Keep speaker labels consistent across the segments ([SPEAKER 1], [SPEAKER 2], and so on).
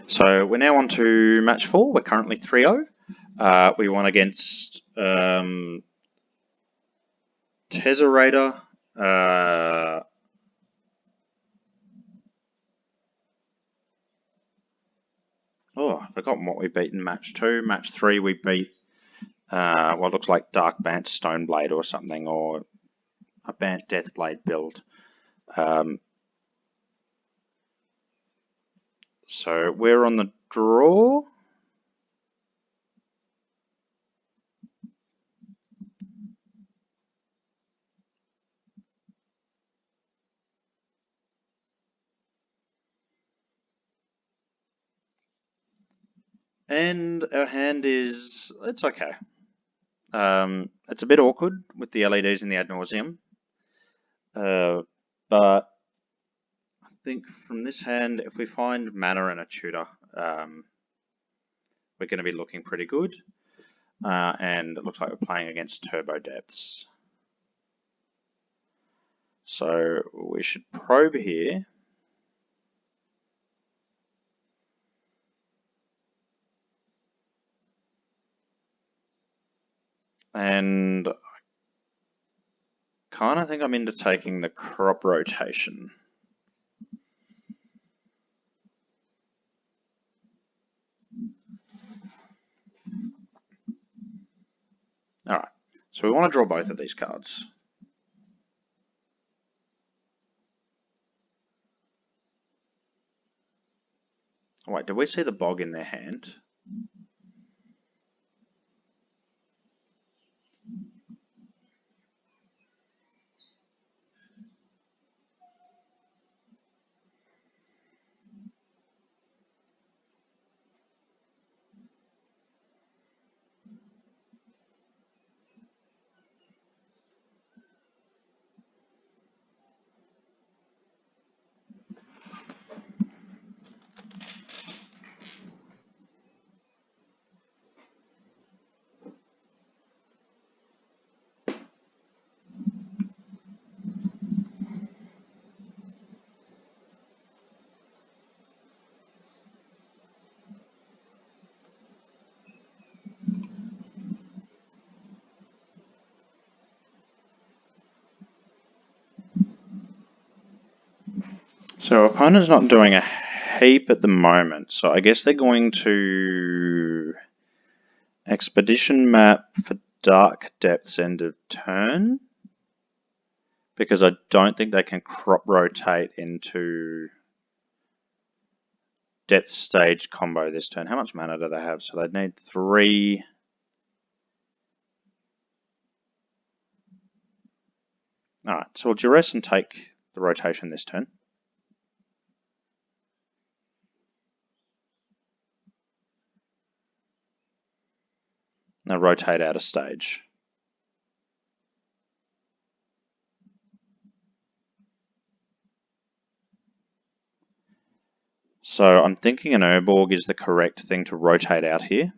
[SPEAKER 1] So we're now on to match 4. We're currently 3-0. We won against Tezzerator. I forgot what we beat in match 2. Match 3 we beat what looks like Dark Bant Stoneblade or something, or a Bant Deathblade build. So we're on the draw. And our hand is, it's okay. It's a bit awkward with the LEDs in the ad nauseum. But I think from this hand, if we find mana and a tutor, we're going to be looking pretty good. And it looks like we're playing against Turbo Depths. So we should probe here. And I kind of think I'm into taking the crop rotation. Alright, so we want to draw both of these cards. Wait, did we see the bog in their hand? So opponent's not doing a heap at the moment, so I guess they're going to Expedition Map for Dark Depths end of turn, because I don't think they can crop rotate into Depth Stage combo this turn. How much mana do they have? So they'd need 3. Alright, so we'll duress and take the rotation this turn. Now rotate out of stage. So I'm thinking an Urborg is the correct thing to rotate out here.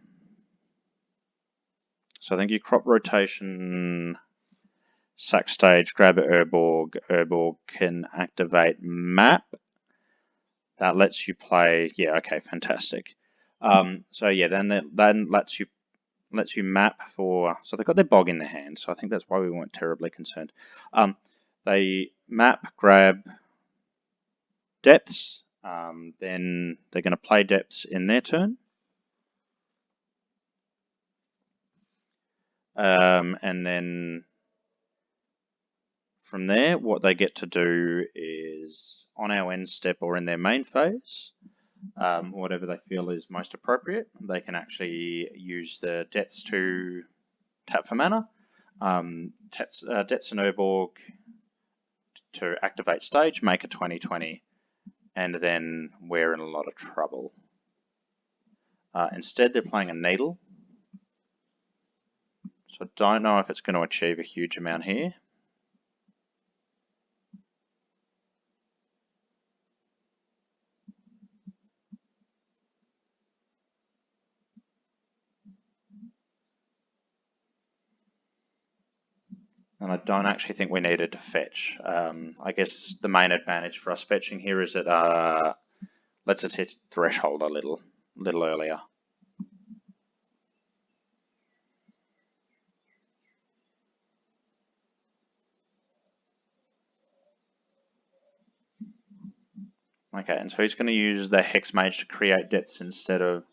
[SPEAKER 1] So I think you crop rotation, sack stage, grab an Urborg. Urborg can activate map. That lets you play. Yeah, okay, fantastic. So yeah, then lets you map for. So they've got their bog in their hand. So I think that's why we weren't terribly concerned. They map, grab depths. Then they're going to play depths in their turn. And then from there, what they get to do is on our end step or in their main phase, whatever they feel is most appropriate, they can actually use the depths to tap for mana. Depths and Urborg to activate stage, make a 20/20, and then we're in a lot of trouble. Instead, they're playing a Needle. So I don't know if it's going to achieve a huge amount here. And I don't actually think we needed to fetch. I guess the main advantage for us fetching here is that lets us hit threshold a little earlier. Okay, and so he's going to use the Hexmage to create depths instead of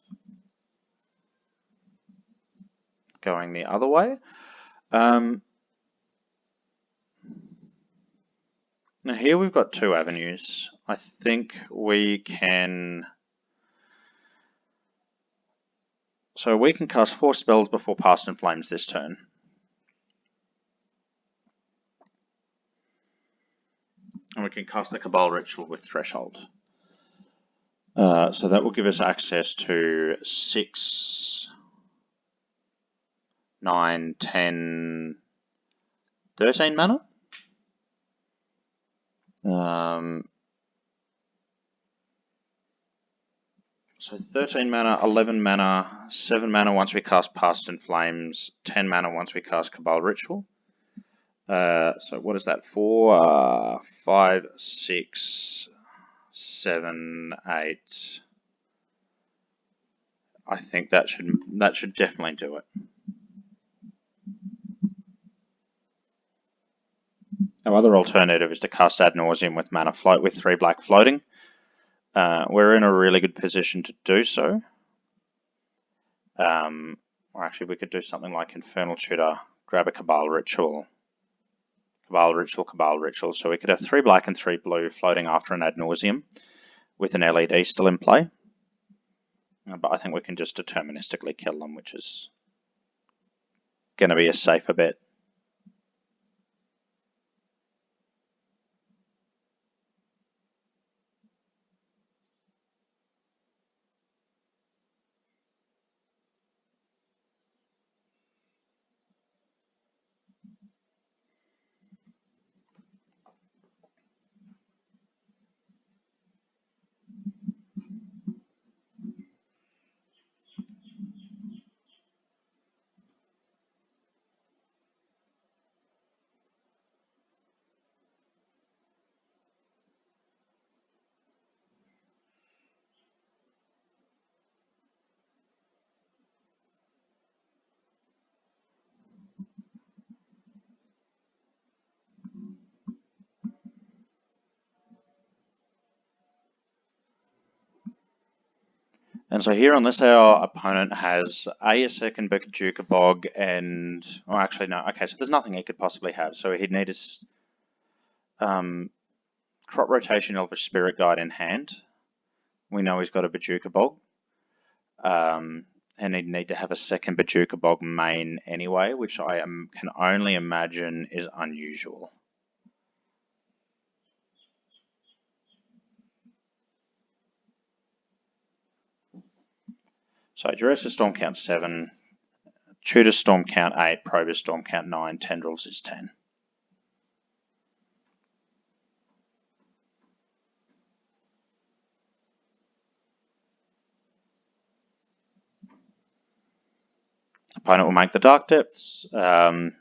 [SPEAKER 1] going the other way. Now here we've got two avenues. I think we can... So we can cast 4 spells before Past in Flames this turn. And we can cast the Cabal Ritual with Threshold. So that will give us access to 6, 9, 10, 13 mana. So 13 mana, 11 mana, 7 mana once we cast Past in Flames, 10 mana once we cast Cabal Ritual. So what is that? 4, 5, 6, 7, 8. I think that should definitely do it. Our other alternative is to cast Ad Nauseam with Mana Float with 3 black floating. We're in a really good position to do so. Or actually we could do something like Infernal Tutor, grab a Cabal Ritual, Cabal Ritual, Cabal Ritual. So we could have 3 black and 3 blue floating after an Ad Nauseam with an LED still in play. But I think we can just deterministically kill them, which is going to be a safer bet. And so here on this, our opponent has a second Bokajuka Bog and... Oh, actually, no. Okay, so there's nothing he could possibly have. So he'd need his Crop Rotation Elvish Spirit Guide in hand. We know he's got a Bojuka Bog. And he'd need to have a second Bojuka Bog main anyway, which I can only imagine is unusual. So Duress is Storm Count 7, Tutor's Storm Count 8, Prober's Storm Count 9, Tendrils is 10. Opponent will make the Dark Depths. I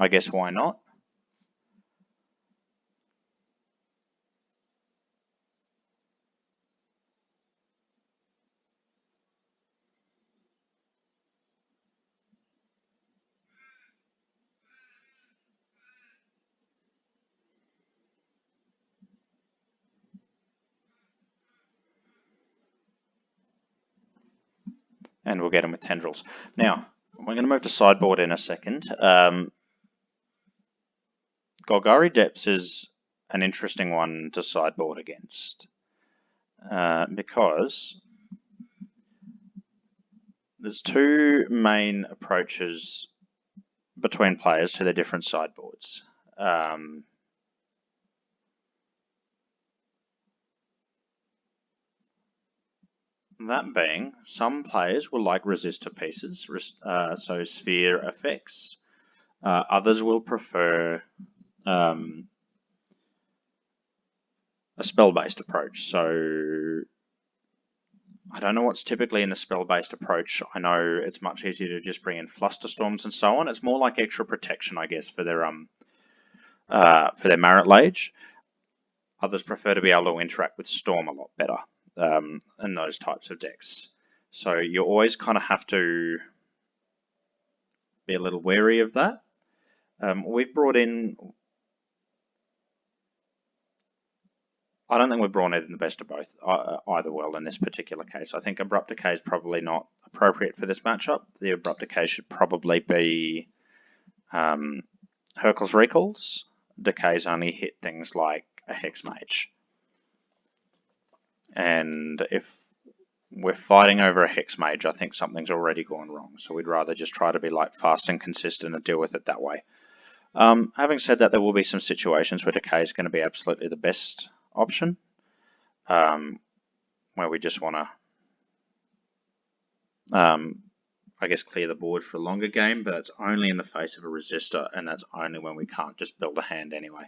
[SPEAKER 1] guess why not? And we'll get him with Tendrils. Now, we're going to move to sideboard in a second. Golgari Depths is an interesting one to sideboard against. Because there's 2 main approaches between players to their different sideboards. That being, some players will like resistor pieces, so sphere effects. Others will prefer a spell-based approach. So I don't know what's typically in the spell-based approach. I know it's much easier to just bring in Flusterstorms and so on. It's more like extra protection, I guess, for their Marit Lage. Others prefer to be able to interact with Storm a lot better in those types of decks. So you always kind of have to be a little wary of that. We've brought in... I don't think we've brought in the best of both either world in this particular case. I think Abrupt Decay is probably not appropriate for this matchup. The Abrupt Decay should probably be Hurkyl's Recalls. Decays only hit things like a Hexmage. And if we're fighting over a Hexmage, I think something's already gone wrong. So we'd rather just try to be like fast and consistent and deal with it that way. Having said that, there will be some situations where Decay is going to be absolutely the best option, where we just want to, I guess, clear the board for a longer game, but that's only in the face of a resistor, and that's only when we can't just build a hand anyway.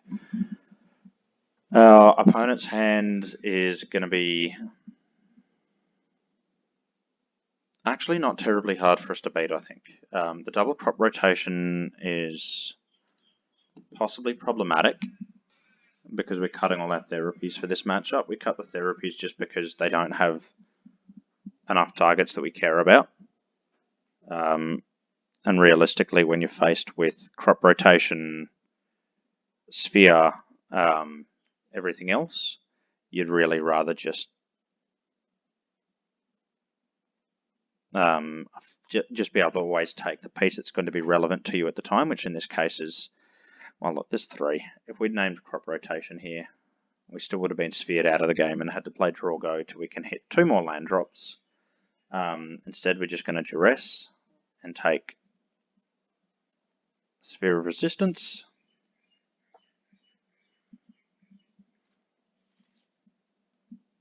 [SPEAKER 1] Our opponent's hand is going to be actually not terribly hard for us to beat, I think. The double crop rotation is possibly problematic because we're cutting all our therapies for this matchup. We cut the therapies just because they don't have enough targets that we care about. And realistically, when you're faced with crop rotation, sphere, everything else, you'd really rather just be able to always take the piece that's going to be relevant to you at the time, which in this case is, well, look, there's 3. If we'd named crop rotation here, we still would have been sphered out of the game and had to play draw go till we can hit 2 more land drops. Instead, we're just going to duress and take Sphere of Resistance.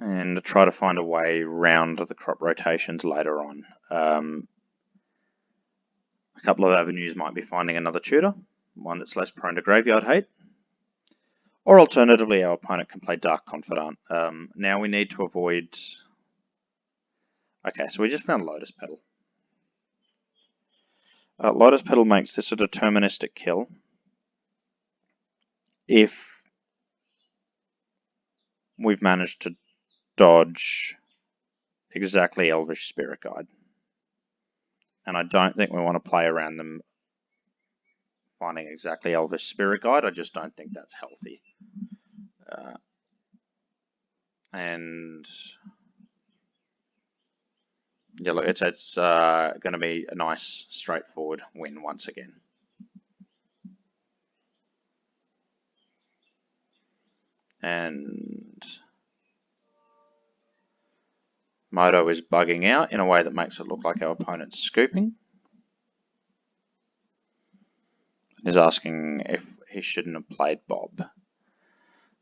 [SPEAKER 1] And try to find a way around the crop rotations later on. A couple of avenues might be finding another tutor, one that's less prone to graveyard hate. Or alternatively, our opponent can play Dark Confidant. Now we need to avoid... Okay, so we just found Lotus Petal. Lotus Petal makes this a deterministic kill if we've managed to dodge exactly Elvish Spirit Guide. And I don't think we want to play around them finding exactly Elvish Spirit Guide. I just don't think that's healthy. And yeah, look, it's going to be a nice, straightforward win once again. And Moto is bugging out in a way that makes it look like our opponent's scooping. He's asking if he shouldn't have played Bob.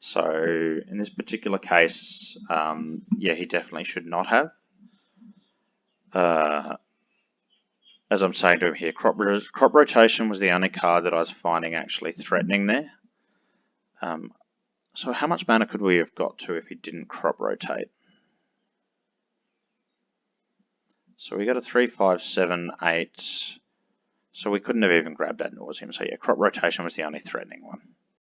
[SPEAKER 1] So in this particular case, yeah, he definitely should not have. As I'm saying to him here, crop rotation was the only card that I was finding actually threatening there. So how much mana could we have got to if he didn't crop rotate? So we got a 3, 5, 7, 8. So we couldn't have even grabbed Ad Nauseam. So yeah, crop rotation was the only threatening one.